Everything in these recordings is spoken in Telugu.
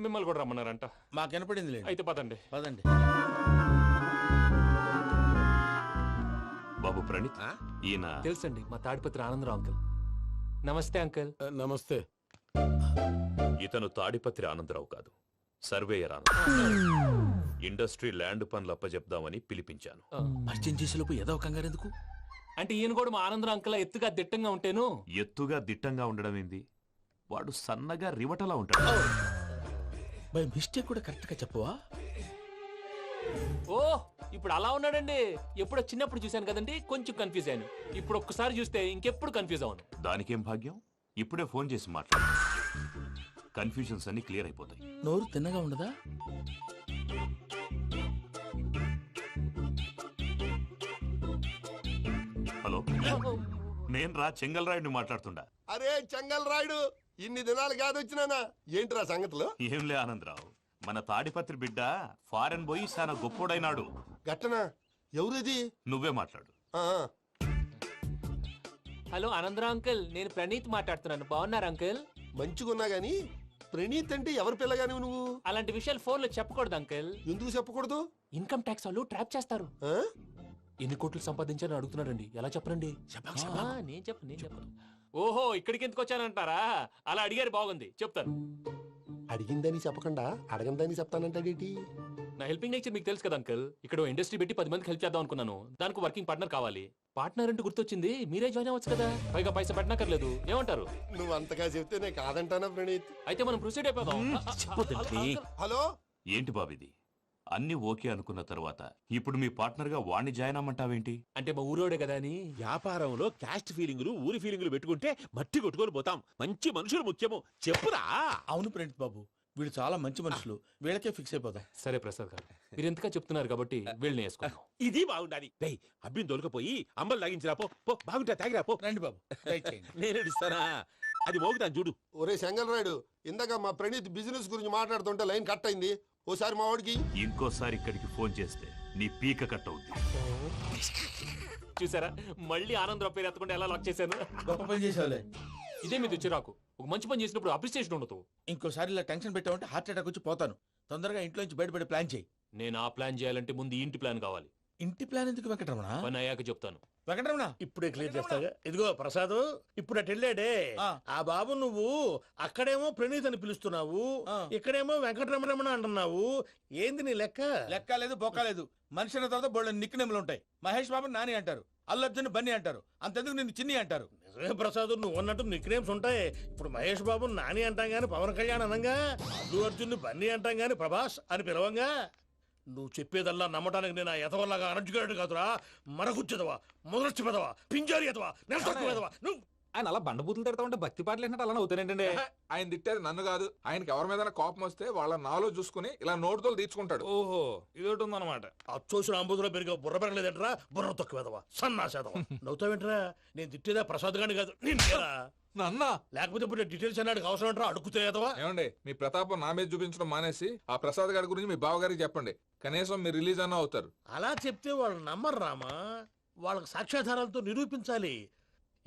మిమ్మల్ని కూడా రమ్మన్నారంట. మాకు వినపడింది. అయితే పదండి. పదండి. బాబు ప్రణీత్, ఈయన తెలుసండి, మా తాడిపత్రి ఆనందరావు అంకుల్. నమస్తే అంకుల్. నమస్తే. ఇతను తాడిపత్రి ఆనందరావు కాదు, సర్వేయర్ ఆనందరావు. ఇండస్ట్రీ ల్యాండ్ పనులు అప్పచెప్దామని పిలిపించాను. పరిచయం చేసేలోపు ఏదో కంగారు ఎందుకు? అంటే ఈయన కూడా మా ఆనందరావు అంకుల్ ఎత్తుగా దిట్టంగా ఉంటేను. ఎత్తుగా దిట్టంగా ఉండడం ఏంది, వాడు సన్నగా రివటలా ఉంటాడు. బై మిస్టేక్ కూడా కరెక్ట్ గా చెప్పవా? ఓ ఇప్పుడు అలా ఉన్నాడండి. ఎప్పుడో చిన్నప్పుడు చూశాను కదండి, కొంచెం కన్ఫ్యూజ్ అయ్యాను. ఇప్పుడు ఒక్కసారి చూస్తే ఇంకెప్పుడు కన్ఫ్యూజ్ అవును. దానికేం భాగ్యం, ఇప్పుడే ఫోన్ చేసి మాట్లాడు. కన్ఫ్యూజన్స్ అన్ని క్లియర్ అయిపోతాయి. నోరు తిన్నగా ఉండదా? హలో, నేను రా చెంగల్ రాయుడిని మాట్లాడుతుండా. అరే చెంగల్ రాయుడు, ఇన్ని దినాలు కాదు వచ్చినానా? ఏంట్రా సంగతులు? ఏంలే ఆనందరావు, మన తాడిపత్రి బిడ్డ ఫారెన్ పోయి చాలా గొప్పోడైనాడు. గట్టనా? ఎవరిది? నువ్వే మాట్లాడు. హలో ఆనందరావు అంకుల్, నేను ప్రణీత్ మాట్లాడుతున్నాను. బాగున్నారు అంకుల్? మంచిగున్నా గాని ప్రణీత్ అంటే ఎవరి పిల్లగాని నువ్వు? అలాంటి విషయాలు ఫోన్ లో చెప్పకూడదు అంకుల్. ఎందుకు చెప్పకూడదు? ఇన్కమ్ ట్యాక్స్ వాళ్ళు ట్రాప్ చేస్తారు. ఎన్ని కోట్లు సంపాదించాలని అడుగుతున్నారండి, ఎలా చెప్పరండి? నేను చెప్పను. ఓహో, ఇక్కడికి ఎందుకు వచ్చానంటారా? అలా అడిగారు, బాగుంది, చెప్తాను. అడిగిందని చెప్పకుండా అడగందని చెప్తానంటాడేటి? నా హెల్పింగ్ నేచర్ మీకు తెలుసు కదా అంకుల్. ఇక్కడ ఇండస్ట్రీ పెట్టి 10 మందికి హెల్ప్ చేద్దాం అనుకున్నాను. దానికి వర్కింగ్ పార్ట్నర్ కావాలి. పార్ట్నర్ అంటే గుర్తొచ్చింది, మీరే జాయిన్ అవ్వచ్చు కదా, పైగా పైసా పెట్టనక్కర్లేదు. ఏమంటారు? నువ్వు అంతగా చెప్తేనే కాదంటానా ప్రణీత్? అయితే మనం ప్రొసీడ్ అయిపోదాం. హలో, ఏంటి బాబిది, అన్ని ఓకే అనుకున్న తర్వాత ఇప్పుడు మీ పార్ట్నర్ గా వాణ్ణి జాయిన్ అమ్మంటావేంటి? అంటే మా ఊరోడే కదా అని. వ్యాపారంలో క్యాస్ట్ ఫీలింగులు, ఊరి ఫీలింగులు పెట్టుకుంటే మట్టి కొట్టుకొని పోతాం. మంచి మనుషులు ముఖ్యము. చెప్పురా. అవును ప్రణీత్ బాబు, వీళ్ళు చాలా మంచి మనుషులు, వీళ్ళకే ఫిక్స్ అయిపోదాం. సరే ప్రసాద్ గారు, మీరు ఎంతగా చెప్తున్నారు కాబట్టి వీళ్ళని వేసుకుందాం. ఇది బాగుండాలి. డేయ్, అబ్బిని దొరకపోయి అంబలు తాగించిరా పో. పో, బాగుంటా తాగిరా పో. రండి బాబు, దయచేయండి. నేను ఇస్తానా? అది మోగుతాను చూడు. ఒరే చెంగల్ రాయుడు, ఇందాక మా ప్రణీత్ బిజినెస్ గురించి మాట్లాడుతుంటే లైన్ కట్ అయింది. ఓసారి మా వాడికి ఇంకోసారి ఇక్కడికి ఫోన్ చేస్తే నీ పీక కట్ అవుద్ది. చూసారా, మళ్ళీ ఆనందరావు పేరు ఎత్తకుండా ఎలా లాక్ చేశాను. గొప్ప పని చేసేవాళ్ళే. ఇదే మీద చిరాకు. ఒక మంచి పని చేసినప్పుడు అప్రిసియేషన్ ఉండదు. ఇంకోసారి ఇలా టెన్షన్ పెట్టామంటే హార్ట్ అటాక్ వచ్చి పోతాను. తొందరగా ఇంట్లో నుంచి బయటపడే ప్లాన్ చేయి. నేను ఆ ప్లాన్ చేయాలంటే ముందు ఈ ఇంటి ప్లాన్ కావాలి. ఇంటి ప్లాన్ ఎందుకు వెంకటరమణ? పని అయ్యాక చెప్తాను. వెంకటరమణ ఇప్పుడే క్లియర్ చేస్తాగా. ఇదిగో ప్రసాద్, ఇప్పుడు అటు వెళ్ళాడే ఆ బాబు, నువ్వు అక్కడేమో ప్రణీత్ అని పిలుస్తున్నావు, ఇక్కడేమో వెంకటరమణ అంటున్నావు. ఏంది నీ లెక్క? లెక్క లేదు, బొక్క లేదు. మనిషి అన్న తర్వాత బోళ్ళ నిక్నెములు ఉంటాయి. మహేష్ బాబు నాని అంటారు, అల్లర్జున్ బన్నీ అంటారు, అంతెందుకు నిన్ను చిన్ని అంటారు. నిజమే ప్రసాద్, నువ్వు అన్నట్టు నిక్ నేమ్స్ ఉంటాయి. ఇప్పుడు మహేష్ బాబు నాని అంటాం గాని పవన్ కళ్యాణ్ అనంగా, అల్లు అర్జున్ బన్నీ అంటాం గాని ప్రభాస్ అని పిలవంగా. నువ్వు చెప్పేదల్లా నమ్మటానికి నేను ఆ ఎతవల్లాగా అనర్జుకేటెడ్ కాదురా. మరగుచ్చదవా, మొదలచ్చి పెదవా, పింజారి ఎదవా, నెలసొక్కు పెదవా నువ్వు. ఆయన అలా బండబూతులు తిడతా ఉంటే భక్తి పాటలు ఏంటంటే అలా అవుతానంటే. ఆయన తిట్టేది నన్ను కాదు, ఆయనకి ఎవరి మీద కోపం వస్తే వాళ్ళ నాలో చూసుకుని ఇలా నోటుతో తీర్చుకుంటాడు. ఓహో, ఇదొకటి ఉందన్నమాట. అచ్చోసిన అంబుధులో పెరిగే బుర్ర పెరగలేదంటరా, బుర్ర తొక్కు వెదవా, సన్నాసేదవా. నవ్వుతావేంట్రా? నేను తిట్టేదా ప్రసాద్ గాని కాదు, నిన్నేరా. నన్న లేకపోతే ఇప్పుడు డీటెయిల్స్ అన్నాడు అవసరం అంటారా? అడుగుతాయేదవా. ఏమండి, మీ ప్రతాపం నా మీద చూపించడం మానేసి ఆ ప్రసాద్ గారి గురించి మీ బావగారికి చెప్పండి. కనీసం మీరు రిలీజ్ అన్న అవుతారు. అలా చెప్తే వాళ్ళు నమ్మరు రామా. వాళ్ళకి సాక్ష్యాధారాలతో నిరూపించాలి.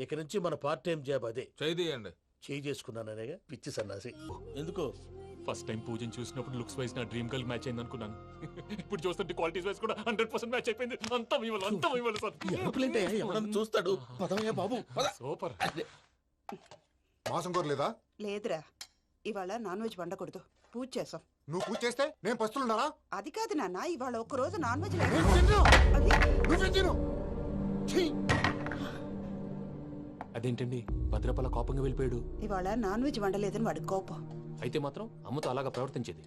ఇక నుంచి మన పార్ట్ టైం జాబ్ అదే. చేయండి. చేయి చేసుకున్నాననేగా పిచ్చి సన్నాసి. ఎందుకు? ఫస్ట్ టైం పూజను చూసినప్పుడు లుక్స్ వైజ్ నా డ్రీమ్ గర్ల్ మ్యాచ్ అయింది అనుకున్నాను. ఇప్పుడు చూస్తుంటే క్వాలిటీస్ వైజ్ కూడా 100% మ్యాచ్ అయిపోయింది. అంతా మీ వల్ల సార్. ఎవడన్నా చూస్తాడు. పదవయ్యా బాబు, పద. సూపర్. మాసం కోరలేదా? లేదురా, ఇవాళ నాన్ వెజ్ వండకూడదు, పూజ చేసాం. నువ్వు పూజ చేస్తే నేను పస్తులున్నారా? అది కాదు నాన్న, ఇవాళ ఒక్కరోజు నాన్ వెజ్ అదేంటండి, భద్రపల కోపంగా వెళ్ళిపోయాడు. ఇవాళ నాన్ వెజ్ వండలేదని వాడి కోపం. అయితే మాత్రం అమ్మతో అలాగా ప్రవర్తించేది.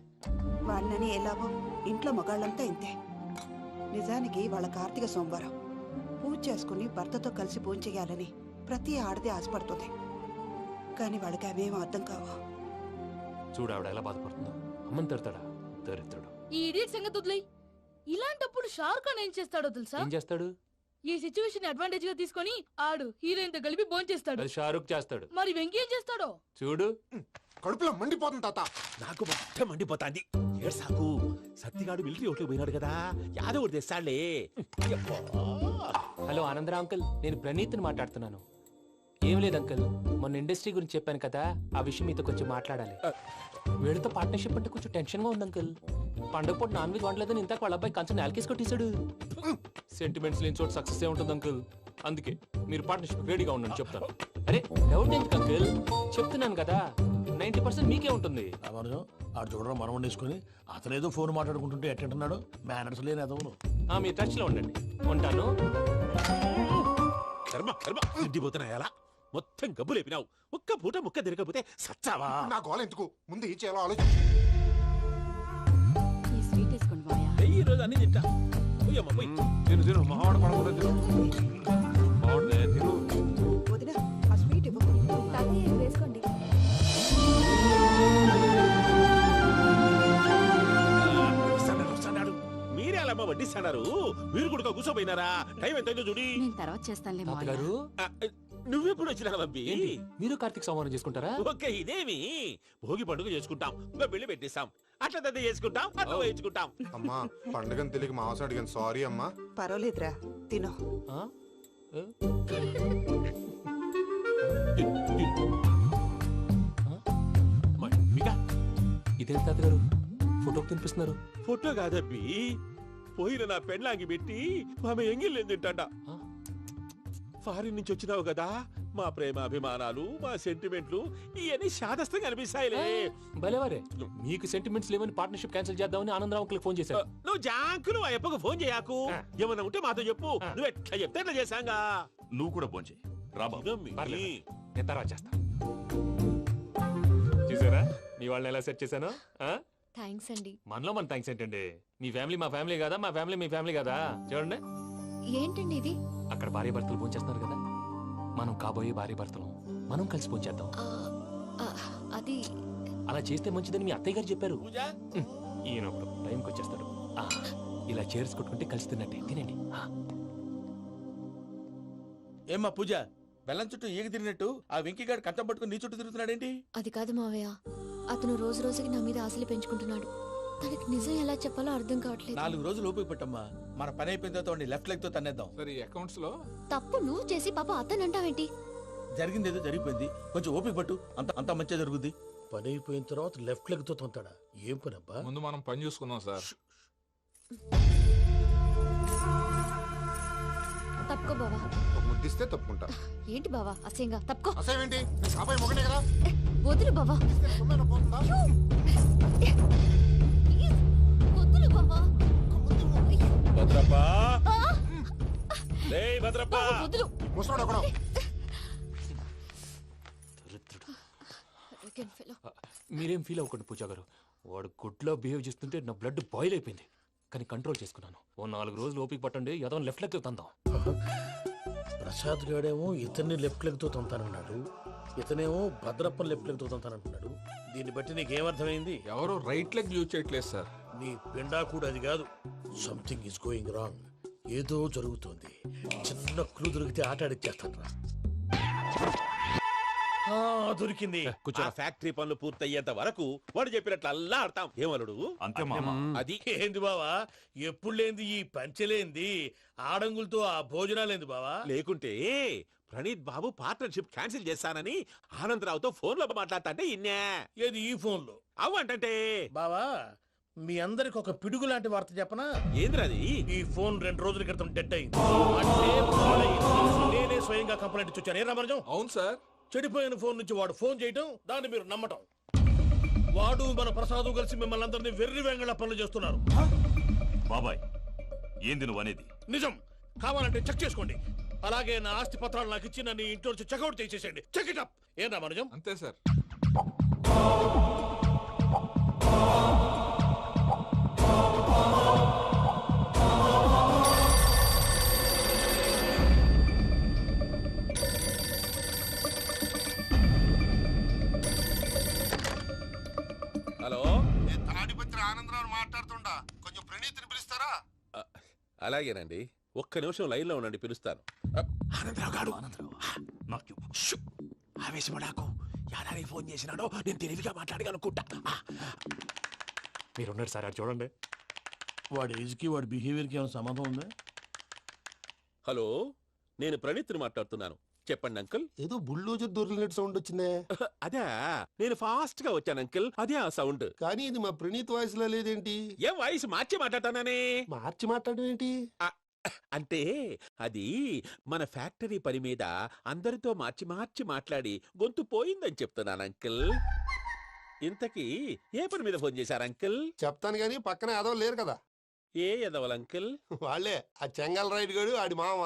వాడినని ఎలాగో ఇంట్లో మగాళ్ళంతా ఇంతే. నిజానికి వాళ్ళ కార్తీక సోమవారం పూజ చేసుకుని భర్తతో కలిసి పూజ చేయాలని ప్రతి ఆడది ఆశపడుతుంది. కానీ వాడికి అవేం అర్థం కావు. చూడు ఆవిడ ఎలా బాధపడుతుందో. అమ్మని తిడతాడా దరిద్రుడు. ఈ ఇడియట్ సంగతి వదిలేయ్. ఇలాంటప్పుడు షారుఖ్ ఖాన్ ఏం చేస్తాడో తెలుసా? ఏం చేస్తాడు? ఈ సిచ్యువేషన్ అడ్వాంటేజ్ గా తీసుకొని ఆడు హీరోయిన్ తో కలిపి బోన్ చేస్తాడు. అది షారుఖ్ చేస్తాడు. మరి వెంకీ ఏం చేస్తాడో చూడు. కడుపులో మండిపోతుంది తాత. నాకు మొత్తం మండిపోతాంది. ఏడు సాకు, సత్తిగాడు మిలిటరీ ఒకటి పోయినాడు కదా, యాదవ్ ఒకటి తెస్తాడులే. హలో ఆనందరావు అంకుల్, నేను ప్రణీత్ని మాట్లాడుతున్నాను. ఏం లేదు అంకుల్, మొన్న ఇండస్ట్రీ గురించి చెప్పాను కదా, ఆ విషయం మీతో కొంచెం మాట్లాడాలి. వీళ్ళతో పార్ట్నర్షిప్ అంటే కొంచెం టెన్షన్ గా ఉంది అంకుల్. పండగ పూట నాన్ వెజ్ వండలేదని ఇంతకు వాళ్ళ అబ్బాయి కంచెం నేలకేసి కొట్టేశాడు. సెంటిమెంట్స్ లేని చోట సక్సెస్ ఏ ఉంటుంది అంకుల్. అందుకే మీరు పార్ట్నర్షిప్ రెడీగా ఉండండి చెప్తాను. అరే డౌట్ ఎందుకు అంకుల్, చెప్తున్నాను కదా 90% మీకే ఉంటుంది. రామానుజం ఆడు చూడడం మనం వండేసుకుని అతనేదో ఫోన్ మాట్లాడుకుంటుంటే ఎట్టంటున్నాడు మేనర్స్ లేని అదవును. మీ టచ్ లో ఉండండి, ఉంటాను. కర్మ కర్మ తిండిపోతున్నా ఎలా మొత్తం గబ్బు లేపినావు. ఒక్క పూట ముక్క తిరగకపోతే సచ్చావా? నా గోల ఎందుకు, ముందు ఏం చేయాలో ఆలోచించు. ఈ స్వీట్ వేసుకోండి మాయా. ఈ రోజు అన్ని తింటా. పోయమ్మ పోయి. తిను తిను మావాడు పడకుండా తిను. మావాడిదే తిను. వదిన ఆ స్వీట్ ఇవ్వు. వేసుకోండి. వస్తాడు. మీరే అలా అమ్మ వడ్డిస్తాడారు. మీరు కూడా కూర్చోపోయినారా? టైం ఎంతైందో చూడి. నేను తర్వాత చేస్తానులే మావయ్య. తాతగారు ఆ, నువ్వెప్పుడు వచ్చినా బంబి? ఏంటి మీరు కార్తీక్ సంహారం చేసుకుంటారా? ఓకే ఇదేమి భోగి పండుగ చేసుకుంటాం, ఇంకా పెళ్లి పెట్టేస్తాం, అట్లా దద్ద చేసుకుంటాం, అట్లా వేయించుకుంటాం. అమ్మా పండుగని తెలియక మాంసం అడిగాను, సారీ అమ్మా. పర్వాలేదురా తినో. ఆ? ఏ? మమ్మిగా ఇదేంటి తాతగారు ఫోటోకి తినిపిస్తున్నారు? ఫోటో కాదబ్బి, పోయిన నా పెళ్ళాంగి పెట్టి ఆమె ఎంగిల్లేం తింటాడ. ఆ? ఫారిన్ నుంచి వచ్చినావు కదా, మా ప్రేమ అభిమానాలు మా సెంటిమెంట్లు ఇవన్నీ శాదస్తంగా అనిపిస్తాయిలే. భలేవారే, మీకు సెంటిమెంట్స్ లేవని పార్ట్నర్షిప్ క్యాన్సిల్ చేద్దామని ఆనందరావు అంకుల్ ఫోన్ చేశారు. నువ్వు జాంకులు ఆ ఎప్పకు ఫోన్ చేయకు. ఏమన్నా ఉంటే మాతో చెప్పు. నువ్వు ఎట్లా చెప్తే ఎట్లా చేశాంగా. నువ్వు కూడా ఫోన్ చేయి రా బాబు. ఇదమ్మి. పర్లేదు. నేను తర్వాత చేస్తా. చూసారా మీ వాళ్ళని ఎలా సెట్ చేశాను? థ్యాంక్స్ అండి. మనలో మన థ్యాంక్స్ ఏంటండి, మీ ఫ్యామిలీ మా ఫ్యామిలీ కదా, మా ఫ్యామిలీ మీ ఫ్యామిలీ కదా. చూడండి ఏంటండి ఇది? అక్కడ భార్య భర్తలు ఫోన్ చేస్తున్నారు కదా, మనం కాబోయే భార్య భర్తలు మనం కలిసి ఫోన్ చేద్దాం. ఆ, అది అలా చేస్తే మంచిదని మీ అత్తయ్య గారు చెప్పారు. పూజ ఈయన ఒకడు టైంకి వచ్చేస్తాడు. ఇలా చేర్స్ కొట్టుకుంటే కలిసి తిన్నట్టే. తినండి. ఏమ్మా పూజ, బెల్లం చుట్టూ ఈగ తిరిగినట్టు ఆ వెంకీగాడు కంచం పట్టుకుని నీ చుట్టూ తిరుగుతున్నాడేంటి? అది కాదు మావయ్య, అతను రోజు రోజుకి నా మీద ఆశలు పెంచుకుంటున్నాడు. తనకి నిజం ఎలా చెప్పాలో అర్థం కావట్లేదు. 4 రోజులు ఓపిక పట్టమ్మా, మన పని అయిపోయిన తర్వాత వాడిని లెఫ్ట్ లెగ్ తో తన్నేద్దాం. సరే అకౌంట్స్ లో తప్పు నువ్వు చేసి పాప అతను అంటావేంటి? జరిగింది ఏదో జరిగిపోయింది, కొంచెం ఓపిక పట్టు, అంత మంచిగా జరుగుద్ది. పని అయిపోయిన తర్వాత లెఫ్ట్ లెగ్ తో తొంతాడా? ఏం పని అబ్బా? ముందు మనం పని చూసుకుందాం సార్. తప్పుకో బావా. ఒక ముద్దిస్తే తప్పుకుంటా. ఏంటి బావా అసహ్యంగా? తప్పుకో. అసేమేంటి, కాబోయే మొగనే కదా. వదులు బావా. తొందరగా పోతుందా? ప్లీజ్, వదులు బావా. భద్రప్ప రేయ్ భద్రప్ప. బావా, వదులు. ముసలోడు ఒకడు. Arrogant fellow. మీరేం ఫీల్ అవ్వకండి పూజా గారు, వాడు గుడ్లో బిహేవ్ చేస్తుంటే నా బ్లడ్ బాయిల్ అయిపోయింది. కానీ కంట్రోల్ చేసుకున్నాను. ఓ 4 రోజులు ఓపిక పట్టండి, ఏదో లెఫ్ట్ లెగ్ తందాం. ప్రసాద్ గాడేమో ఇతన్ని లెఫ్ట్ లెగ్ తో తొంతానన్నాడు, ఇతనేమో భద్రప్పని లెఫ్ట్ లెగ్ తో తొంతానంటున్నాడు. దీన్ని బట్టి నీకేమర్థమైంది? ఎవరు రైట్ లెగ్ యూజ్ చేయట్లేదు సార్. నీ పిండా కూడా అది కాదు. Something is going wrong. ఏదో జరుగుతోంది. చిన్న క్లూ దొరికితే ఆట ఆడిచ్చేస్తాను రా. దొరికింది. ఆ ఫ్యాక్టరీ పనులు పూర్తయ్యేంత వరకు వాడు చెప్పినట్లు అల్లా ఆడతాం. ఏమలుడు అంతే మామ. అది ఏంది బావా, ఎప్పుడు లేంది ఈ పంచలేంది, ఆడంగులతో ఆ భోజనాలేంది బావా? లేకుంటే ప్రణీత్ బాబు పార్ట్నర్షిప్ క్యాన్సిల్ చేస్తానని ఆనందరావుతో ఫోన్ లో మాట్లాడతాంటే ఇన్నే. ఏది ఈ ఫోన్ లో? అవ్వంటే బావా మీ అందరికి ఒక పిడుగు లాంటి వార్త చెప్పనా? ఏంద్రది? ఈ ఫోన్ 2 రోజుల క్రితం డెడ్ అయింది. అంటే పాడైంది. నేనే స్వయంగా కంప్లైంట్ ఇచ్చి వచ్చాను. ఏ రామరాజం? అవును సార్. చెడిపోయిన ఫోన్ నుంచి వాడు ఫోన్ చేయటం, దాన్ని మీరు నమ్మటం. వాడు మన ప్రసాదు కలిసి మిమ్మల్ని అందరినీ వెర్రి వెంగళ పనులు చేస్తున్నారు. బాబాయ్ ఏంది నువ్వు అనేది? నిజం. కావాలంటే చెక్ చేసుకోండి. అలాగే నా ఆస్తి పత్రాలు నాకు ఇచ్చి నన్ను ఇంట్లో నుంచి చెక్అౌట్ చేసేసండి. Check it up. ఏం రామరాజం? అంతే సార్. హలో, నేను తాడిపత్రి ఆనందరావు మాట్లాడుతుండా, కొంచెం ప్రణీతిని పిలుస్తారా? అలాగేనండి. ఒక్క నిమిషం లైన్ లో ఉండండి, పిలుస్తాను. ఆనందరావు గాడు. నాకు ఆవేశపడాకు. యాదానికి ఫోన్ చేసినాడో నేను తెలివిగా మాట్లాడగలనుకుంటా. మీరున్నారు సార్, అది చూడండి. వాడి ఏజ్ కి వాడి బిహేవియర్ కి ఏమైనా సంబంధం ఉందా? హలో, నేను ప్రణీత్ని మాట్లాడుతున్నాను. చెప్పండి అంకుల్. ఏదో బుల్డోజర్ దొరికినట్టు సౌండ్ వచ్చిందే. అదే నేను ఫాస్ట్ గా వచ్చాను అంకుల్, అదే ఆ సౌండ్. కానీ ఇది మా ప్రణీత్ వాయిస్ లో లేదేంటి? ఏం వాయిస్ మార్చి మాట్లాడతానని? మార్చి మాట్లాడడం ఏంటి? అంటే అది మన ఫ్యాక్టరీ పని మీద అందరితో మార్చి మార్చి మాట్లాడి గొంతు పోయిందని చెప్తున్నాను అంకుల్. ఇంతకీ ఏ పని మీద ఫోన్ చేశారు అంకుల్? చెప్తాను గానీ పక్కన ఏదో లేరు కదా. ఏ ఎదవలు అంకుల్? వాళ్ళే ఆ చెంగల్ రైడ్ గడు ఆడి మామ.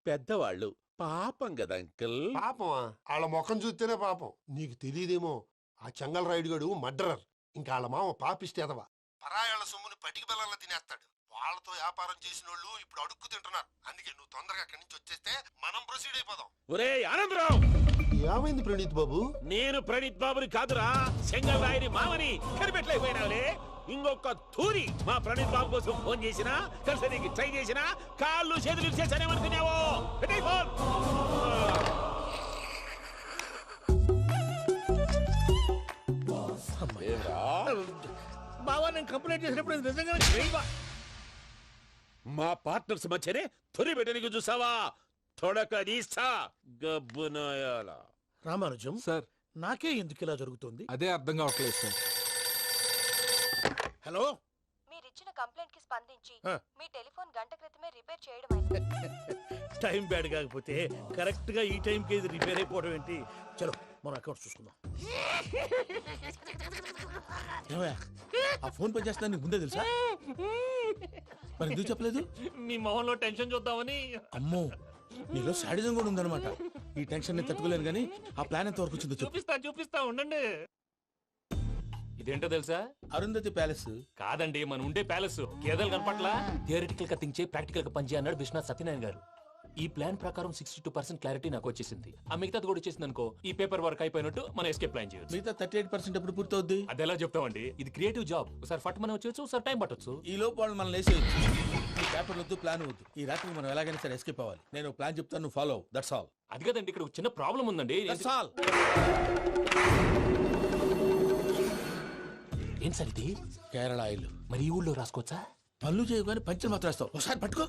పెద్దవాళ్ళు పాపం కదా అంకుల్. పాపమా? వాళ్ళ ముఖం చూస్తేనే పాపం. నీకు తెలియదేమో, ఆ చెంగల్ రైడ్ గడు మర్డరర్. ఇంకా వాళ్ళ మామ పాపిస్తేదవా. పరాయాళ్ళ సొమ్ముని పటికి బెల్లంలో తినేస్తాడు. వాళ్ళతో వ్యాపారం చేసిన వాళ్ళు ఇప్పుడు అడుక్కు తింటున్నారు. అందుకే నువ్వు తొందరగా అక్కడి నుంచి వచ్చేస్తే మనం ప్రొసీడ్ అయిపోదాం. ఒరే ఆనందరావు, ఏమైంది ప్రణీత్ బాబు? నేను ప్రణీత్ బాబుని కాదురా, చెంగల్ రాయని మామని కనిపెట్టలేకపోయినావులే. ఇంకొక తూరి మా ప్రణీత్ బాబు కోసం ఫోన్ చేసినా, కలిసి ట్రై చేసినా కాళ్ళు చేతులు చేశానేమనుకున్నావో. బావా నేను కంప్లైంట్ చేసినప్పుడు ఇది నిజంగానే చేయవా? మా పార్ట్నర్స్ మధ్యనే తొలి పెట్టడానికి చూసావా? తొడక నీస్తా గబ్బునాయాల. రామానుజం సార్ నాకే ఎందుకు ఇలా జరుగుతుంది? అదే అర్థం కావట్లేదు సార్. హలో, మీరిచ్చిన కంప్లైంట్ కి స్పందించి ఆ. మీ టెలిఫోన్ గంట క్రితమే రిపేర్ చేయడం టైం బ్యాడ్ కాకపోతే కరెక్ట్ గా ఈ టైం కి ఇది రిపేర్ అయిపోవడం ఏంటి? చలో మన అకౌంట్ చూసుకుందాం. ఏమయ్య, ఆ ఫోన్ పని చేస్తున్నా నీకు ముందే తెలుసా? మరి ఎందుకు చెప్పలేదు? మీ మొహంలో టెన్షన్ చూద్దామని. అమ్మో, నీలో శాడిజం కూడా ఉందన్నమాట. ఈ టెన్షన్ ని తట్టుకోలేను కానీ ఆ ప్లాన్ ఎంత వరకు వచ్చిందో చెప్పు. చూపిస్తా ఉండండి. ఇదేంటో తెలుసా? అరుంధతి ప్యాలెస్ కాదండి, మన ఉండే ప్యాలెస్. గేదెలు కనపట్లా? థియరిటికల్ గా థింక్ చేయి, ప్రాక్టికల్ గా పనిచేయ అన్నాడు విశ్వనాథ్ సత్యనారాయణ గారు. ఈ ప్లాన్ ప్రకారం 62% క్లారిటీ నాకు వచ్చేసింది. ఆ మిగతాది కూడా వచ్చేసింది అనుకో, ఈ పేపర్ వర్క్ అయిపోయినట్టు మనం ఎస్కేప్ ప్లాన్ చేయొచ్చు. మిగతా 38% ఎప్పుడు పూర్తవుద్ది? అది ఎలా చెప్తామండి? ఇది క్రియేటివ్ జాబ్. ఒకసారి ఫట్ మనం వచ్చేయచ్చు, ఒకసారి టైం పట్టొచ్చు. ఈ లోపు వాళ్ళు మనం లేసేయచ్చు. ఈ పేపర్ వద్దు, ప్లాన్ వద్దు. ఈ రాత్రి మనం ఎలాగైనా సరే ఎస్కేప్ అవ్వాలి. నేను ప్లాన్ చెప్తాను, నువ్వు ఫాలో. That's all. అది కదండి, ఇక్కడ ఒక చిన్న ప్రాబ్లం ఉందండి. That's all. ఏం సార్ ఇది? కేరళ ఆయిల్. మరి ఈ ఊళ్ళో రాసుకోవచ్చా? పనులు చేయవు కానీ పంచలు మాత్రం వేస్తావు. ఒకసారి పట్టుకో.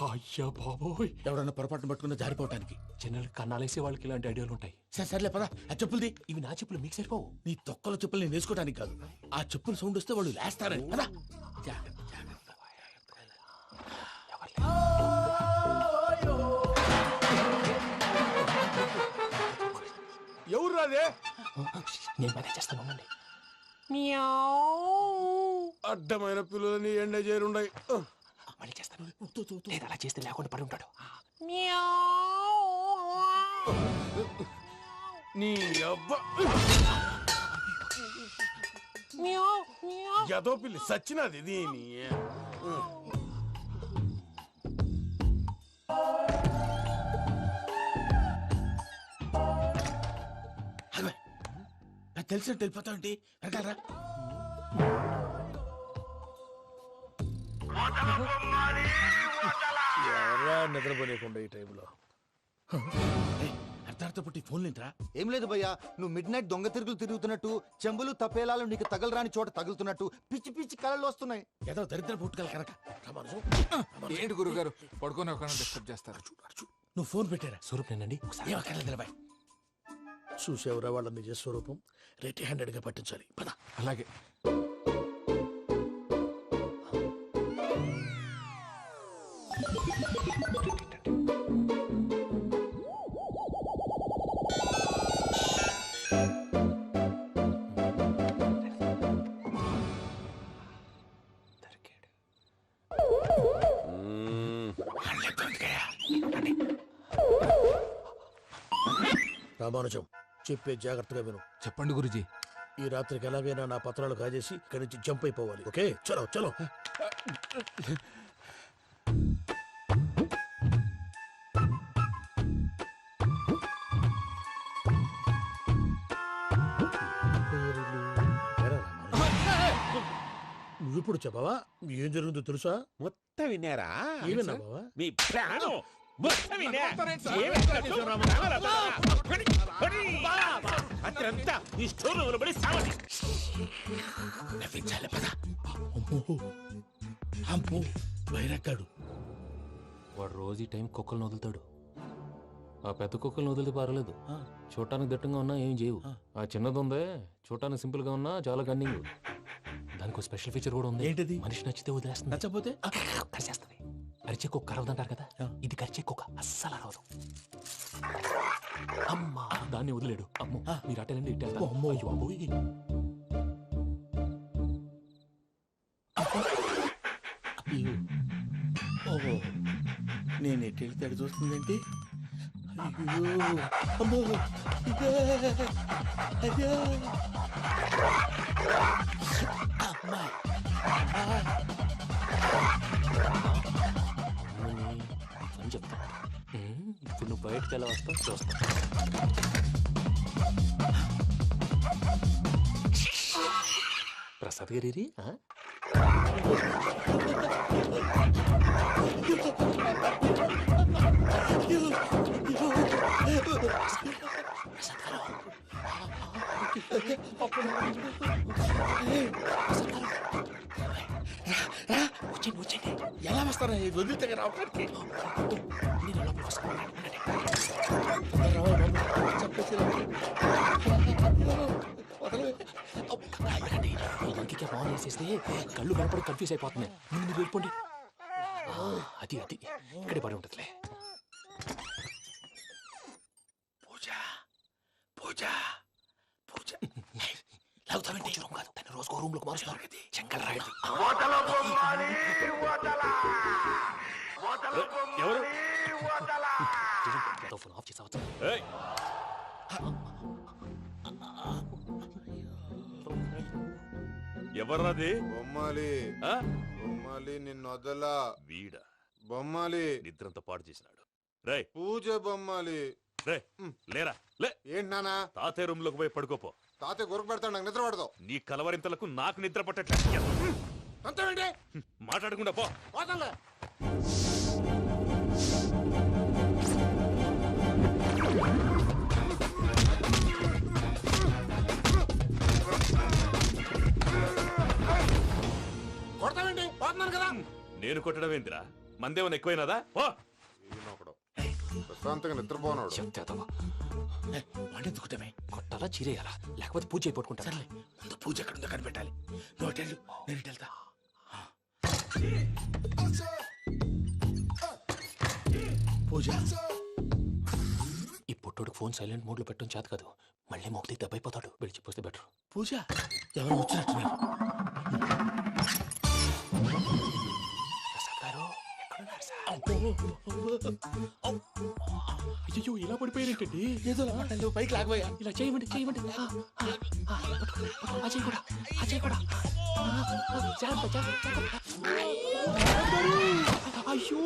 అయ్యా బాబోయ్, ఎవడన్నా పొరపాటున పట్టుకున్న జారిపోవటానికి. జనరల్ కన్నాలేసే వాళ్ళకి ఇలాంటి ఐడియాలు ఉంటాయి. సర్లే పదా, ఆ చెప్పులది. ఇవి నా చెప్పులు, మీకు సరిపోవు. నీ తొక్కల చెప్పులు నేను వేసుకోవడానికి కాదు, ఆ చెప్పులు సౌండ్ వస్తే వాళ్ళు లేస్తారని. పదా. ఎవరు రాదే? నేను మేనేజ్ చేస్తాను, ఉండండి. అడ్డమైన పిల్లలని ఎండ చేరుండయి. మళ్ళీ చేస్తాను. లేదు, అలా చేస్తే లేకుండా పడి ఉంటాడు. నీ అబ్బ ఎదో పిల్లి సచ్చినది దీని. నాకు తెలిసినట్టు వెళ్ళిపోతావంటి. వెనకాలరా. ఎవరా నిద్రపోలేకుండా ఈ టైంలో? అర్ధార్థ పుట్టి ఫోన్ లేంట్రా. ఏం లేదు భయ్యా, నువ్వు మిడ్ నైట్ దొంగ తిరుగులు తిరుగుతున్నట్టు, చెంబులు తపేలాలు నీకు తగలరాని చోట తగులుతున్నట్టు పిచ్చి పిచ్చి కళలు వస్తున్నాయి. ఏదో దరిద్ర పుట్టుకల కనుక. ఏంటి గురుగారు పడుకొని ఒక డిస్టర్బ్ చేస్తారు? నువ్వు ఫోన్ పెట్టారా? స్వరూప్ నేనండి. నిలబాయ్. చూసేవరా వాళ్ళ నిజ స్వరూపం. రెడీ హ్యాండెడ్ గా పట్టించాలి. పద. అలాగే. రామానుజం, చెప్పే జాగ్రత్తగా విను. చెప్పండి గురుజీ. ఈ రాత్రికి ఎలాగైనా నా పత్రాలు కాజేసి ఇక్కడి నుంచి జంప్ అయిపోవాలి. ఓకే, చలో చలో. నువ్విప్పుడు చెప్పవా ఏం జరుగుతుందో తెలుసా? మొత్తం విన్నారా? ఏమన్నా బావా? మీ ప్రాణం మొత్తం విన్నా. అత్రంతా ఈ స్టోర్ రూమ్ పడి సావని. నవ్వించాలి. పద. అమ్మో అమ్మో, వైరక్కాడు. వాడు రోజు ఈ టైం కుక్కలను వదులుతాడు. ఆ పెద్ద కుక్కలను వదిలితే పర్వాలేదు, చూడటానికి దట్టంగా ఉన్నా ఏం చేయవు. ఆ చిన్నది ఉందే చూడటానికి సింపుల్ గా ఉన్నా చాలా గన్నింగ్. దానికి స్పెషల్ ఫీచర్ కూడా ఉంది. ఏంటిది? మనిషి నచ్చితే వదిలేస్తుంది, నచ్చపోతే కరిచేస్తుంది. అరిచే కుక్క అరవదంటారు కదా, ఇది కరిచే కుక్క అస్సలు అరవదు. అమ్మా దాన్ని వదిలేడు. అమ్మో మీరు అటెండి ఇట్టే. అమ్మో అయ్యో అమ్మోయ్. ఓహో, నేను ఎటు వెళ్తే అటు చూస్తుందేంటి? అయ్యో అమ్మో, ఇదే, అయ్యో. అమ్మా, అని చెప్తా. ఇప్పుడు నువ్వు బయటకు ఎలా వస్తావు చూస్తా. ప్రసాద్ గారి వచ్చేయండి. ఎలా వస్తారా వదిలితే రావడానికి? ఫోన్ వేసేస్తే కళ్ళు కనపడి కన్ఫ్యూజ్ అయిపోతున్నాయి. మీరు వెళ్ళిపోండి. అది అది ఇక్కడే పడి ఉంటుందిలే. పూజ పూజ పూజ లాగుతామంటే రూమ్ కాదు, తన రోజుకో రూమ్ లోకి మారుస్తున్నారు కదా. చెంగల్ రాయడు. ఎవరు? ఫోన్ ఆఫ్ చేసావచ్చు. ఎవర్రాది? బొమ్మాలి బొమ్మాలి నిన్ను వదలా. వీడా బొమ్మాలి నిద్రంతా పాడు చేసినాడు. రే పూజ బొమ్మాలి. రే లేరా లే. ఏంటి నానా? తాతయ్య రూమ్ లోకి పోయి పడుకోపో. తాతయ్య గురకు పెడతాడు, నాకు నిద్ర పడదు. నీ కలవరింతలకు నాకు నిద్ర పట్టట్లేదు. అంతేంటి? మాట్లాడకుండా పో. కొడతావేంటి? పోతున్నాను కదా. నేను కొట్టడం ఏంటిరా? మందేమన్నా ఎక్కువైనదా? పో. ప్రశాంతంగా నిద్రపోనాడు. చెప్తావా వాడెందుకుంటామే? కొట్టాలా చీరేయాలా లేకపోతే పూజ అయిపోట్టుకుంటా. సర్లే, ముందు పూజ ఎక్కడుందో కనిపెట్టాలి. నువ్వు అటెళ్ళు, నేను ఇటు వెళ్తా. పూజ ఈ పుట్టోడు ఫోన్ సైలెంట్ మోడ్ లో పెట్టడం చేత కాదు. మళ్ళీ మొక్కి దెబ్బైపోతాడు. వెళ్ళి చెప్పొస్తే బెటర్. పూజ ఎవరు వచ్చినట్టున్నారు? ప్రసాద్ గారు ఎక్కడున్నారు సార్? అయ్యో ఇలా పడిపోయారేంటండి? ఏదో మాటలు పైకి లాగబోయా. ఇలా చేయమండి చేయమండి. అజయ్ కూడా అజయ్ కూడా అయ్యో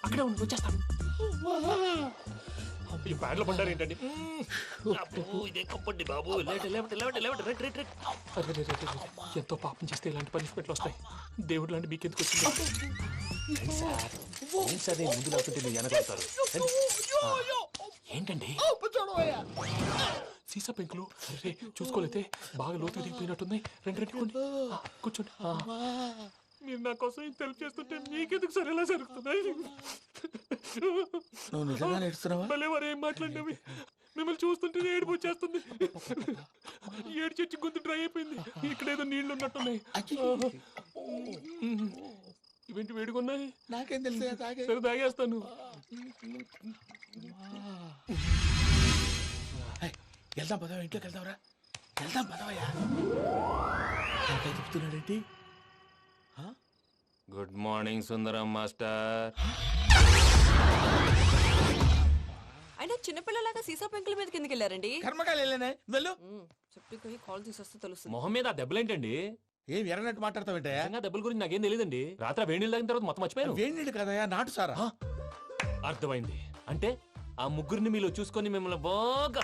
అక్కడే ఉండి వచ్చేస్తాను. ఈ బ్యాడ్లో పడ్డారు ఏంటండి? ఎంతో పాపం చేస్తే ఇలాంటి పనిష్మెంట్లు వస్తాయి. దేవుడు లాంటి మీకెందుకు వచ్చింది? ఏం సార్ నేను ముందు లేకుంటే మీరు వెనకాడతారు. ఏంటండి సీసా పెంకులు? అరే చూసుకోలేతే బాగా లోతుగా దిగిపోయినట్టున్నాయి. రెండు రెండు కూర్చోండి. మీరు నా కోసం ఇంత హెల్ప్ చేస్తుంటే మీకెందుకు సరే ఎలా జరుగుతున్నాయి? నువ్వు నిజంగా నేర్చుతున్నావా? మళ్ళీ వారు ఏం మాట్లాడినవి మిమ్మల్ని చూస్తుంటే ఏడుపు వచ్చేస్తుంది. ఏడు చెట్టు గొంతు డ్రై అయిపోయింది. ఇక్కడ ఏదో నీళ్లు ఉన్నట్టున్నాయి. ఇవేంటి వేడుకున్నాయి? నాకేం తెలుసు? సరే తాగేస్తాను. వెళ్దాం పదవా, ఇంట్లోకి వెళ్దాంరా. వెళ్దాం పదవయ్యా. చెప్తున్నాడేంటి? గుడ్ మార్నింగ్ సుందరం మాస్టర్. అయినా చిన్నపిల్లలాగా సీసా పెంకుల మీద కిందకి వెళ్ళారండి. కర్మకాయలు వెళ్ళానే, వెళ్ళు. చెప్పి కాల్ తీసేస్తే తెలుస్తుంది. మొహం మీద ఆ దెబ్బలేంటండి? ఏం ఎర్రనట్టు మాట్లాడతావేంటయ్యా? దెబ్బల గురించి నాకేం తెలియదండి. రాత్రి వేడి నీళ్ళు తాగిన తర్వాత మొత్తం మర్చిపోయాను. వేడి నీళ్ళు కదయ్యా, నాటు సారా. అర్థమైంది. అంటే ఆ ముగ్గురిని మీలో చూసుకొని మిమ్మల్ని బాగా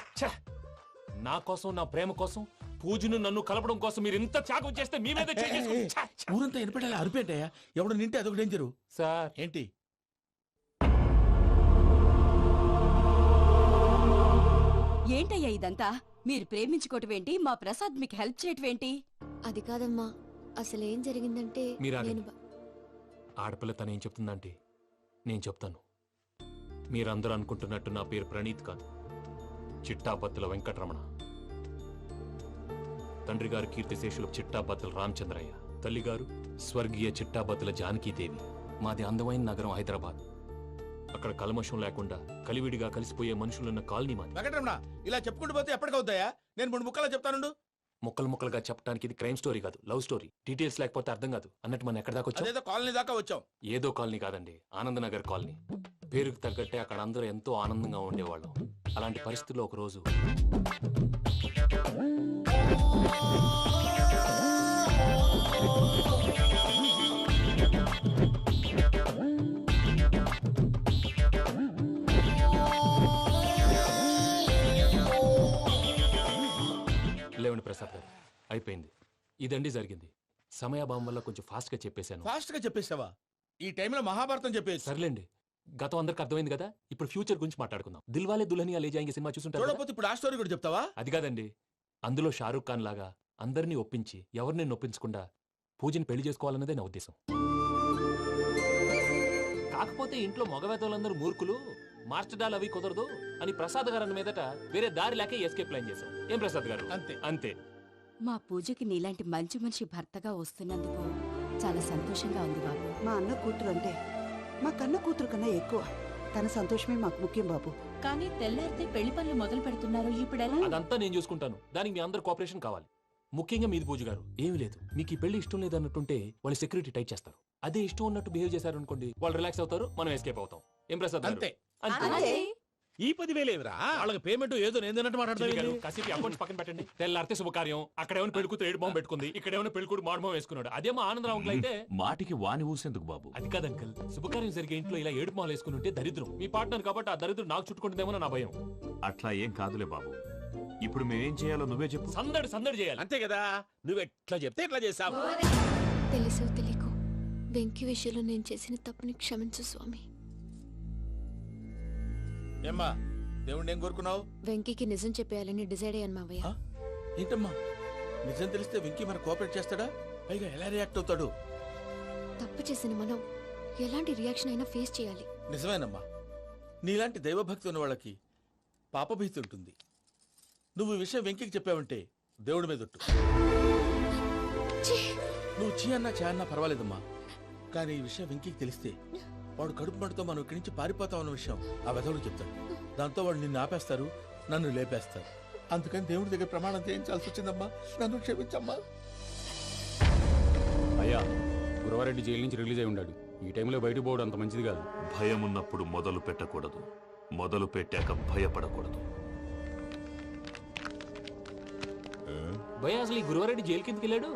నా కోసం నా ప్రేమ కోసం పూజను నన్ను కలపడం కోసం మీరు ఇంత త్యాగం చేస్తే మీ మీద ఊరంతా వినపడేలా అరిపేంటయ్యా. ఎవడు నింటే అదొక డేంజరు. సార్ ఏంటి? ఏంటయ్యా ఇదంతా? మీరు ప్రేమించుకోవటం ఏంటి? మా ప్రసాద్ మీకు హెల్ప్ చేయటం ఏంటి? అది కాదమ్మా, అసలు ఏం జరిగిందంటే మీరు నేను ఆడపిల్ల తనేం చెప్తుందంటే నేను చెప్తాను. మీరందరూ అనుకుంటున్నట్టు నా పేరు ప్రణీత్ కాదు, చిట్టాబత్తుల వెంకటరమణ. తండ్రి గారు కీర్తిశేషులు చిట్టాబత్తుల రామచంద్రయ్య, తల్లిగారు స్వర్గీయ చిట్టాబత్తుల జానకీదేవి. మాది అందమైన నగరం హైదరాబాద్. అక్కడ కల్మషం లేకుండా కలివిడిగా కలిసిపోయే మనుషులున్న కాలనీ మాది. వెంకటరమణ, ఇలా చెప్పుకుంటూ పోతే ఎప్పటికవుతాయా? నేను 3 ముక్కలా చెప్తానుండు. ముక్కలు ముక్కలుగా చెప్పడానికి ఇది క్రైమ్ స్టోరీ కాదు, లవ్ స్టోరీ. డీటెయిల్స్ లేకపోతే అర్థం కాదు. అన్నట్టు మనం ఎక్కడ దాకా వచ్చాం? అదేదో కాలనీ దాకా వచ్చాం. ఏదో కాలనీ కాదండి, ఆనందనగర్ కాలనీ. పేరుకు తగ్గట్టే అక్కడ అందరూ ఎంతో ఆనందంగా ఉండేవాళ్ళం. అలాంటి పరిస్థితుల్లో ఒక రోజు లేవండి ప్రసాద్ గారు, అయిపోయింది. ఇదండి జరిగింది. సమయాభావం వల్ల కొంచెం ఫాస్ట్ గా చెప్పేశాను. ఫాస్ట్ గా చెప్పేసావా? ఈ టైంలో మహాభారతం చెప్పేసి. సర్లేండి, గతం అందరికి అర్థమైంది కదా. ఇప్పుడు ఫ్యూచర్ గురించి మాట్లాడుకుందాం. దిల్వాలే దుల్హనియా లే జాయేంగే సినిమా చూసుంటారు కదా? చూడకపోతే ఇప్పుడు ఆ స్టోరీ కూడా చెప్తావా? అది కాదండి, అందులో షారూఖ్ ఖాన్ లాగా అందరినీ ఒప్పించి ఎవరిని నొప్పించకుండా పూజని పెళ్లి చేసుకోవాలన్నదే నా ఉద్దేశం. కాకపోతే ఇంట్లో మగవేతలందరూ మూర్ఖులు, మార్చడాలు అవి కుదరదు అని ప్రసాద్ గారు అన్న మీదట వేరే దారి లేక ఎస్కేప్ ప్లాన్ చేశాం. ఏం ప్రసాద్ గారు? అంతే అంతే. మా పూజకి నీలాంటి మంచి మనిషి భర్తగా వస్తున్నందుకు చాలా సంతోషంగా ఉంది బాబు. మా అన్న కూతురు అంటే మా కన్న కూతురు కన్నా ఎక్కువ. తన సంతోషమే మాకు ముఖ్యం బాబు. కానీ తెల్లారితే పెళ్లి పనులు మొదలు పెడుతున్నారు, ఇప్పుడెలా? అదంతా నేను చూసుకుంటాను. దానికి మీ అందరు కోఆపరేషన్ కావాలి. ముఖ్యంగా మీది పూజ గారు. ఏమీ లేదు, మీకు ఈ పెళ్లి ఇష్టం లేదు అన్నట్టుంటే వాళ్ళు సెక్యూరిటీ టైట్ చేస్తారు. అదే ఇష్టం ఉన్నట్టు బిహేవ్ చేశారు అనుకోండి, వాళ్ళు రిలాక్స్ అవుతారు, మనం ఎస్కేప్ అవుతాం. ఏం ప్రసాద్ గారు? అంతే. అంతే. ఈ 10,000 ఏమిరా? వాళ్ళకి పేమెంట్ ఏదో నేను మాట్లాడతాను. కాసేపు అకౌంట్స్ పక్కన పెట్టండి. తెల్లారితే శుభకార్యం. అక్కడేమైనా పెళ్లి కూతురు ఏడు బాంబు పెట్టుకుంది, ఇక్కడేమైనా పెళ్లి కూతురు మాడు బాంబు వేసుకున్నాడు. అదేమో ఆనందరావు అంకుల్ అయితే మాటికి వాని ఊసేందుకు బాబు? అది కాదు అంకుల్, శుభకార్యం జరిగే ఇంట్లో ఇలా ఏడు మాలు వేసుకుని ఉంటే దరిద్రం. మీ పార్ట్నర్ కాబట్టి ఆ దరిద్రం నాకు చుట్టుకుంటుందేమో నా భయం. అట్లా ఏం కాదులే బాబు. ఇప్పుడు మేమేం చేయాలో నువ్వే చెప్పు. సందడి సందడి చేయాలి. అంతే కదా, నువ్వు ఎట్లా చెప్తే ఎట్లా చేసావు. తెలుసో తెలియకో వెంకీ విషయంలో నేను చేసిన తప్పుని క్షమించు స్వామి. ఏమ్మా, దేవుణ్ణి ఏం కోరుకున్నావు? వెంకీకి నిజం చెప్పేయాలని డిసైడ్ అయ్యాను మావయ్య. ఏంటమ్మా, నిజం తెలిస్తే వెంకీ మన కోఆపరేట్ చేస్తాడా? పైగా ఎలా రియాక్ట్ అవుతాడు? తప్పు చేసిన మనం ఎలాంటి రియాక్షన్ అయినా ఫేస్ చేయాలి. నిజమేనమ్మా, నీలాంటి దైవభక్తి ఉన్న వాళ్ళకి పాపభీతి ఉంటుంది. నువ్వు ఈ విషయం వెంకీకి చెప్పావంటే దేవుడి మీద ఒట్టు. నువ్వు చీ అన్నా చే అన్నా పర్వాలేదమ్మా, కానీ ఈ విషయం వెంకీకి తెలిస్తే వాడు కడుపు మంటతో మనం ఇక్కడి నుంచి పారిపోతాం అన్న విషయం ఆ వెధవుడు చెప్తాడు. దాంతో వాడు నిన్ను ఆపేస్తారు, నన్ను లేపేస్తారు. అందుకని దేవుడి దగ్గర ప్రమాణం చేయించాల్సి వచ్చిందమ్మా. నన్ను క్షమించమ్మా. అయ్యా, గురవారెడ్డి జైలు నుంచి రిలీజ్ అయి ఉన్నాడు. ఈ టైంలో బయటకు పోవడం అంత మంచిది కాదు. భయం ఉన్నప్పుడు మొదలు పెట్టకూడదు, మొదలు పెట్టాక భయపడకూడదు. భయ అసలు ఈ గురువారెడ్డి జైలు కిందకి వెళ్ళాడు.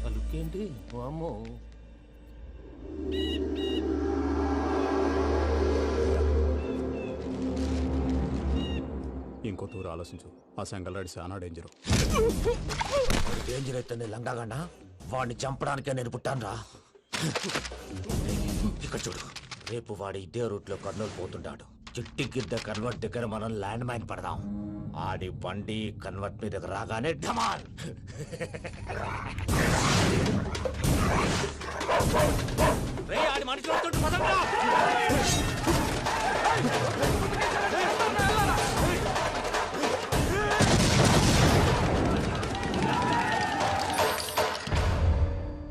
అలుకేంటి వామ్మో. ఇంకో తూరు ఆలోచించు. ఆ సంగల్రాడి చాలా డేంజర్. డేంజర్ అయితే లంగాగండా వాడిని చంపడానికే నేను పుట్టానురా. ఇక్కడ చూడు, రేపు వాడు ఇదే రూట్ లో కర్నూలు పోతుంటాడు. చిట్టి గిద్ద కన్వర్ట్ దగ్గర మనం ల్యాండ్ మైన్ పడదాం. ఆడి బండి కన్వర్ట్ మీద రాగానే ఢమాల్. ఆడి మనుషులు వస్తుంటే పదండ్రా.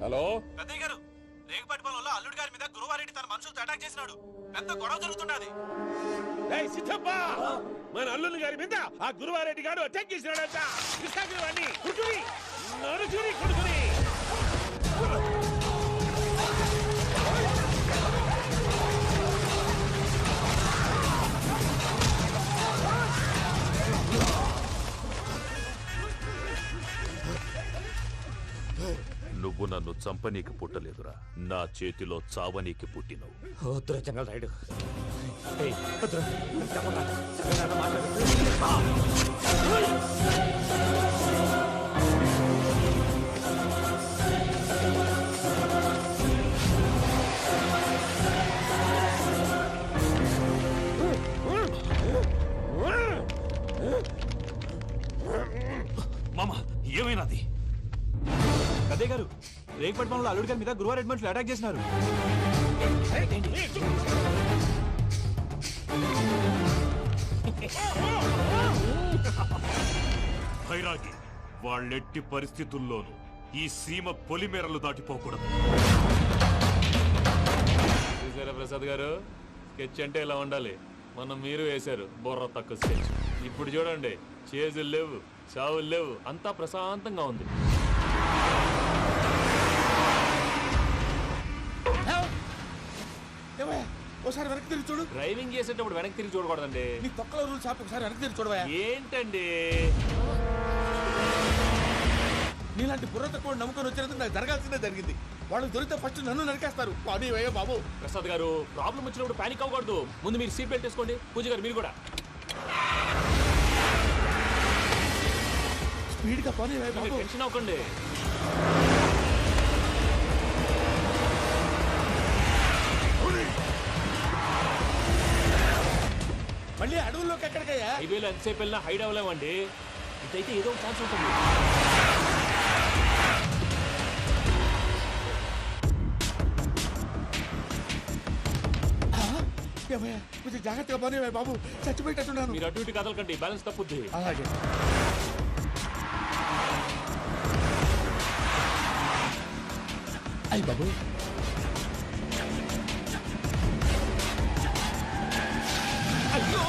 హలో పెద్దయ్య గారు, రేగుపాటి పొలంలో అల్లుడి గారి మీద గురువారెడ్డి తన మనుషులతో అటాక్ చేసినాడు. పెద్ద గొడవ జరుగుతున్నది. సిద్ధప్ప, మన అల్లుని గారి మీద ఆ గురువారెడ్డి గారు అటాక్ చేసినాడంట. కృష్ణాగిరి కుడుకుని నడుచుని కుడుకుని. నువ్వు నన్ను చంపనీకి పుట్టలేదురా, నా చేతిలో చావనీకి పుట్టినవు. జంగల్ రైడ్. మామ, ఏమైనాది? అదే గారు రేగుపట్టి పొలంలో అల్లుడి గారి మీద గురువారెడ్డి మనుషులు అటాక్ చేసినారు. భైరాగి వాళ్ళెట్టి పరిస్థితుల్లోనూ ఈ సీమ పొలిమేరలు దాటిపోకూడదు. చూసారా ప్రసాద్ గారు, స్కెచ్ అంటే ఇలా ఉండాలి. మనం మీరు వేశారు బుర్ర తక్కువ స్కెచ్. ఇప్పుడు చూడండి, చేజులు లేవు, చావులు లేవు, అంతా ప్రశాంతంగా ఉంది. ఒకసారి వెనక్కి తిరిగి చూడు. డ్రైవింగ్ చేసేటప్పుడు వెనక్కి తిరిగి చూడకూడదండి. నీ తొక్కలో రూల్స్ ఆపి ఒకసారి వెనక్కి తిరిగి చూడవా. ఏంటండి నీలాంటి బుర్ర తక్కువ నమ్ముకొని వచ్చినందుకు నాకు జరగాల్సిందే జరిగింది. వాళ్ళు దొరికితే ఫస్ట్ నన్ను నరికేస్తారు. అది అయ్యో బాబు. ప్రసాద్ గారు, ప్రాబ్లం వచ్చినప్పుడు పానిక్ అవ్వకూడదు. ముందు మీరు సీట్ బెల్ట్ వేసుకోండి. పూజ గారు మీరు కూడా స్పీడ్గా పని బాబు. టెన్షన్ అవ్వకండి. మళ్ళీ అడవుల్లోకి ఎక్కడికయ్యా? హైవేలో ఎంతసేపు వెళ్ళినా హైడ్ అవ్వలేమండి. ఇదైతే ఏదో ఒక ఛాన్స్ ఉంటుంది. కొంచెం జాగ్రత్తగా పని బాబు, చచ్చిపోయేటట్టున్నాను. మీరు అటు ఇటు కదలకండి, బ్యాలెన్స్ తప్పుద్ది. అలాగే. అయ్యి బాబు, అయ్యో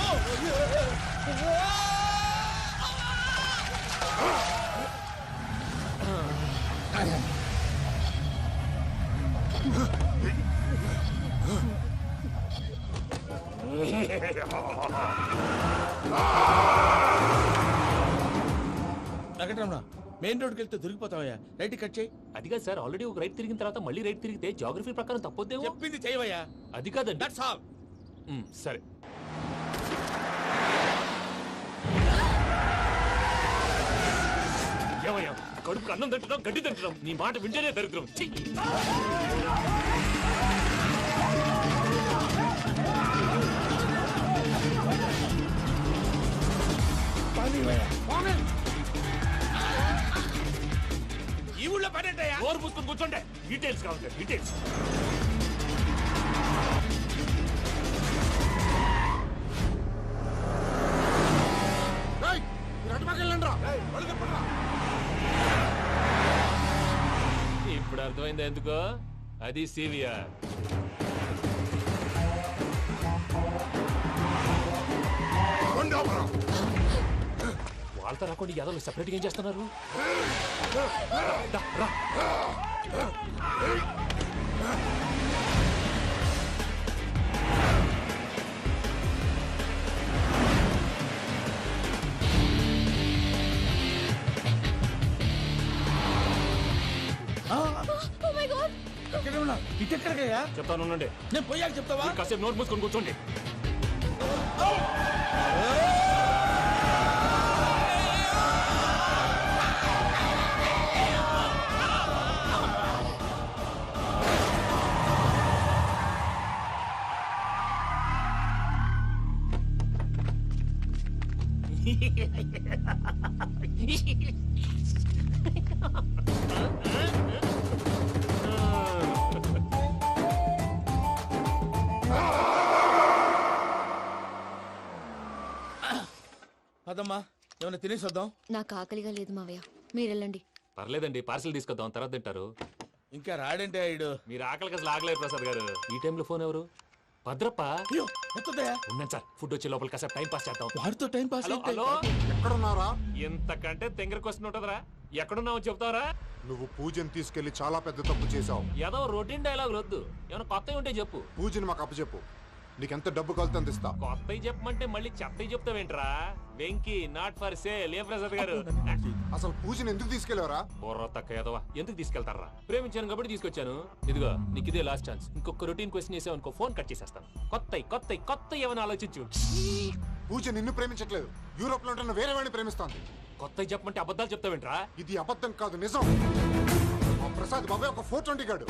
వెంకటరమణ, మెయిన్ రోడ్కి వెళ్తే దొరికిపోతావయ్యా. రైట్ కట్ చేయి. అది కాదు సార్, ఆల్రెడీ ఒక రైట్ తిరిగిన తర్వాత మళ్ళీ రైట్ తిరిగితే జాగ్రఫీ ప్రకారం తప్పొద్దేమో. చెప్పింది చేయవయ్యా. అది కాదండి. That's all. సరే. ఏమయ్యా, కడుపుకు అన్నం తింటున్నాం, గడ్డి తింటున్నాం, నీ మాట వింటేనే దరిద్రం. ఈ ఊళ్ళో పని ఏంటయ్యా? ఓరు పుస్తకం కూర్చోండి. డీటెయిల్స్ కావాలి, డీటెయిల్స్. ఇప్పుడు అర్థమైంది ఎందుకో. అది సివిఆర్. వాళ్ళతో రాకుండా యాదవ్ సెపరేట్గా ఏం చేస్తున్నారు? రా. ఇటెక్కడికయ్యా? చెప్తాను ఉండండి. నేను పోయాక చెప్తావా? కాసేపు నోట్ మూసుకొని కూర్చోండి. అదమ్మా, ఏమైనా తినేసి వద్దాం. నాకు ఆకలిగా లేదు మావయ్య, మీరు వెళ్ళండి. పర్లేదండి, పార్సిల్ తీసుకొద్దాం, తర్వాత తింటారు. ఇంకా రాడంటే ఆయుడు. మీరు ఆకలికి అసలు ఆగలేదు ప్రసాద్ గారు. ఈ టైంలో ఫోన్ ఎవరు? భద్రప్ప. ఉన్నాను సార్, ఫుడ్ వచ్చే లోపల కాసేపు టైం పాస్ చేద్దాం. వాడితో టైం పాస్. హలో, ఎక్కడున్నారా? ఇంతకంటే తెంగర క్వశ్చన్ ఉంటుందిరా. ఎక్కడున్నావు చెప్తావరా? నువ్వు పూజని తీసుకెళ్లి చాలా పెద్ద తప్పు చేశావు. ఏదో రొటీన్ డైలాగ్ వద్దు, ఏమైనా కొత్తవి ఉంటే చెప్పు. పూజని మాకు అప్పచెప్పు. నీకెంత డబ్బు కలితే అందిస్తా. కొత్తవి చెప్పమంటే మళ్ళీ చెత్తవి చెప్తావేంట్రా? Venky not for sale. ఏ ప్రసాద్ గారు, అసలు పూజని ఎందుకు తీసుకెళ్లేవరా? బుర్ర తక్క ఏదవా, ఎందుకు తీసుకెళ్తారా? ప్రేమించాను కాబట్టి తీసుకొచ్చాను. ఇదిగో నీకు ఇదే లాస్ట్ ఛాన్స్. ఇంకొక రొటీన్ క్వశ్చన్ చేసావు అనుకో, ఫోన్ కట్ చేసేస్తాను. కొత్త ఏమైనా ఆలోచించు. పూజ నిన్ను ప్రేమించట్లేదు, యూరోప్ లో ఉంటున్న వేరే వాడిని ప్రేమిస్తాంది. కొత్తవి చెప్పమంటే అబద్ధాలు చెప్తావేంట్రా? ఇది అబద్ధం కాదు, నిజం. ఆ ప్రసాద్ బాబాయ్ ఒక 420 గాడు.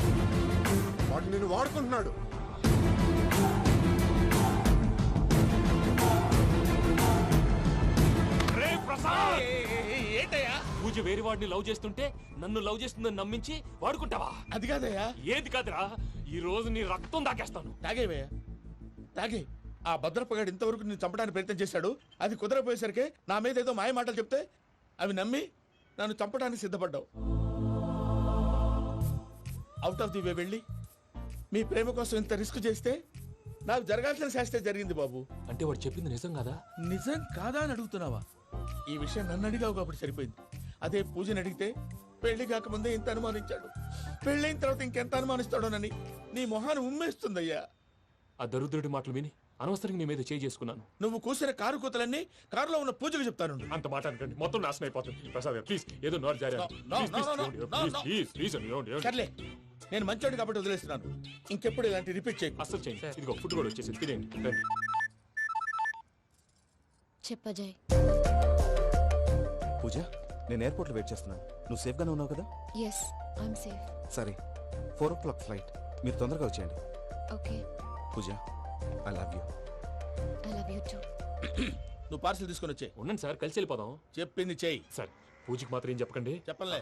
వాడు నిన్ను వాడుకుంటున్నాడు. ఏంటయ్యా? పూజ పూజ వేరే వాడిని లవ్ చేస్తుంటే నన్ను లవ్ చేస్తుందని నమ్మించి వాడుకుంటావా? అది కాదయ్యా. ఏది కాదురా, ఈ రోజు నీ రక్తం దాకేస్తాను. తాగేవయ్యా తాగే. ఆ భద్రపగాడు ఇంతవరకు నేను చంపడానికి ప్రయత్నం చేశాడు. అది కుదరపోయేసరికి నా మీద ఏదో మాయ మాటలు చెప్తే అవి నమ్మి నన్ను చంపడానికి సిద్ధపడ్డావు. అవుట్ ఆఫ్ ది వే వెళ్ళి మీ ప్రేమ కోసం ఇంత రిస్క్ చేస్తే నాకు జరగాల్సిన శాస్త్రే జరిగింది బాబు. అంటే వాడు చెప్పింది నిజం కదా? నిజం కాదా అని అడుగుతున్నావా? ఈ విషయం నన్ను అడిగావు కాబట్టి సరిపోయింది. అదే పూజని అడిగితే పెళ్లి కాకముందే ఇంత అనుమానించాడు, పెళ్ళైన తర్వాత ఇంకెంత అనుమానిస్తాడోనని నీ మొహాన్ని ఉమ్మేస్తుందయ్యా. ఆ దరిద్రుడి మాటలు విని అనవసరంగా నీ మీద చేయి చేసుకున్నాను. నువ్వు కూసిన కారు కూతలన్నీ కారులో ఉన్న పూజకు చెప్తాను. అంత మాట అనకండి, మొత్తం నాశనం అయిపోతుంది. ప్రసాద్ ప్లీజ్ ఏదో నోరు జారీ. సర్లే, నేను మంచోడు కాబట్టి వదిలేస్తున్నాను. ఇంకెప్పుడు ఇలాంటి రిపీట్ చేయకు. అసలు చేయండి. ఇదిగో ఫుడ్ కూడా వచ్చేసి తినేయండి. రండి. చెప్పజాయ్. పూజ, నేను ఎయిర్పోర్ట్లో వెయిట్ చేస్తున్నాను. నువ్వు సేఫ్గానే ఉన్నావు కదా? Yes, I'm safe. సరే, 4 o'clock ఫ్లైట్. మీరు తొందరగా వచ్చేయండి. Okay. Pooja, I love you. I love you too. నువ్వు పార్సల్ తీసుకొని వచ్చే. ఉండండి సార్, కలిసి వెళ్ళిపోదాం. చెప్పింది చెయ్యి. సార్ పూజకి మాత్రం ఏం చెప్పకండి. చెప్పలే.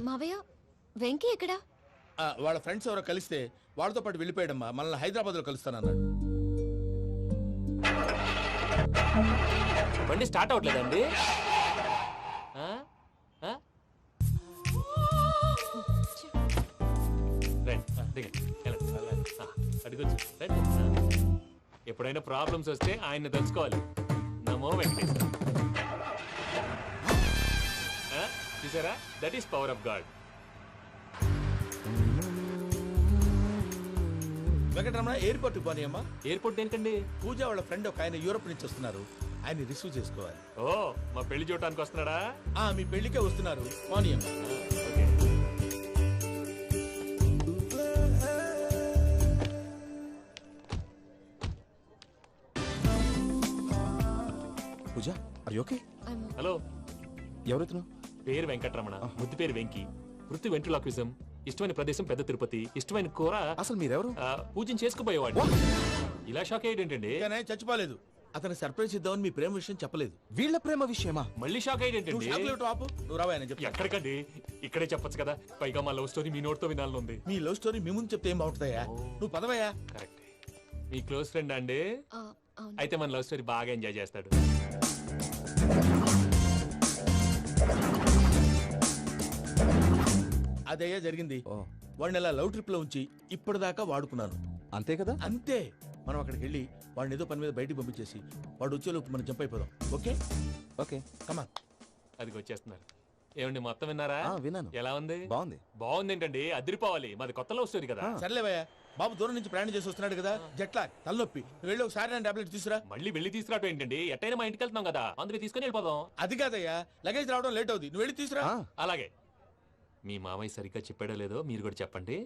మావయ్య, వెంకీ ఎక్కడా? వాళ్ళ ఫ్రెండ్స్ ఎవరో కలిస్తే వాళ్ళతో పాటు వెళ్ళిపోయాడమ్మా. మనల్ని హైదరాబాద్లో కలుస్తానన్నాడు. బండి స్టార్ట్ అవ్వట్లేదండి. ఎప్పుడైనా ప్రాబ్లమ్స్ వస్తే ఆయన్ని తెలుసుకోవాలి. నమో వెంకటేశ్వర. చూసారా, that is power of God. Venkataramana, ఎయిర్పోర్ట్కి పోనీ అమ్మా. ఎయిర్పోర్ట్ ఏంటండి? పూజ వాళ్ళ ఫ్రెండ్ ఒక ఆయన యూరోప్ నుంచి వస్తున్నారు. ఆయన రిసీవ్ చేసుకోవాలి. ఓ, మా పెళ్లి చూడటానికి వస్తున్నాడా? మీ పెళ్లికే వస్తున్నారు. పోనీ అమ్మా. పూజ, ఆర్ యు ఓకే? హలో, ఎవరెత్తును? పేరు వెంకటరమణ, ముద్దు పేరు వెంకీ, వృత్తి వెంట్రులాక్విజం, ఇష్టమైన ప్రదేశం పెద్ద తిరుపతి, ఇష్టమైన కూర. అసలు మీరెవరు? పూజను చేసుకుపోయేవాడు. ఇలా షాక్ అయ్యేటండి. చచ్చిపోలేదు. అతను సర్ప్రైజ్ ఇద్దామని మీ ప్రేమ విషయం చెప్పలేదు. వీళ్ళ ప్రేమ విషయమా? మళ్ళీ షాక్ అయ్యేటండి. నువ్వు రావా చెప్పి. ఎక్కడికండి, ఇక్కడే చెప్పొచ్చు కదా. పైగా మా లవ్ స్టోరీ మీ నోటితో వినాలని ఉంది. మీ లవ్ స్టోరీ మీ ముందు చెప్తే ఏం బాగుంటుందయ్యా? నువ్వు పదవయ్యా. కరెక్ట్. మీ క్లోజ్ ఫ్రెండ్ అండి? అయితే మన లవ్ స్టోరీ బాగా ఎంజాయ్ చేస్తాడు. అదయ్యా జరిగింది. వాడిని అలా లవ్ ట్రిప్ లో ఉంచి ఇప్పటిదాకా వాడుకున్నాను. అంతే కదా? అంతే. మనం అక్కడికి వెళ్ళి వాడిని ఏదో పని మీద బయటికి పంపించేసి వాడు వచ్చేలోపు మనం జంప్ అయిపోదాం. ఓకే ఓకే, కమాన్. అది వచ్చేస్తున్నారు. ఏమండి, మొత్తం విన్నారా? విన్నాను. ఎలా ఉంది? బాగుంది. బాగుంది ఏంటండి, అదిరిపోవాలి. మాది కొత్త లవ్ స్టోరీ కదా. సర్లేవయ్యా, బాబు దూరం నుంచి ప్రయాణం చేసి వస్తున్నాడు కదా, జట్లా తలనొప్పి. వెళ్ళి ఒకసారి టాబ్లెట్ తీసుకురా. మళ్ళీ వెళ్ళి తీసుకురావటం ఏంటండి? ఎట్టైనా మా ఇంటికి వెళ్తున్నాం కదా, అందుకే తీసుకుని వెళ్ళిపోదాం. అది కాదయ్యా, లగేజ్ రావడం లేట్ అవుతుంది. నువ్వు వెళ్ళి తీసుకురా. అలాగే. మీ మామయ్య సరిగ్గా చెప్పాడో లేదో మీరు కూడా చెప్పండి.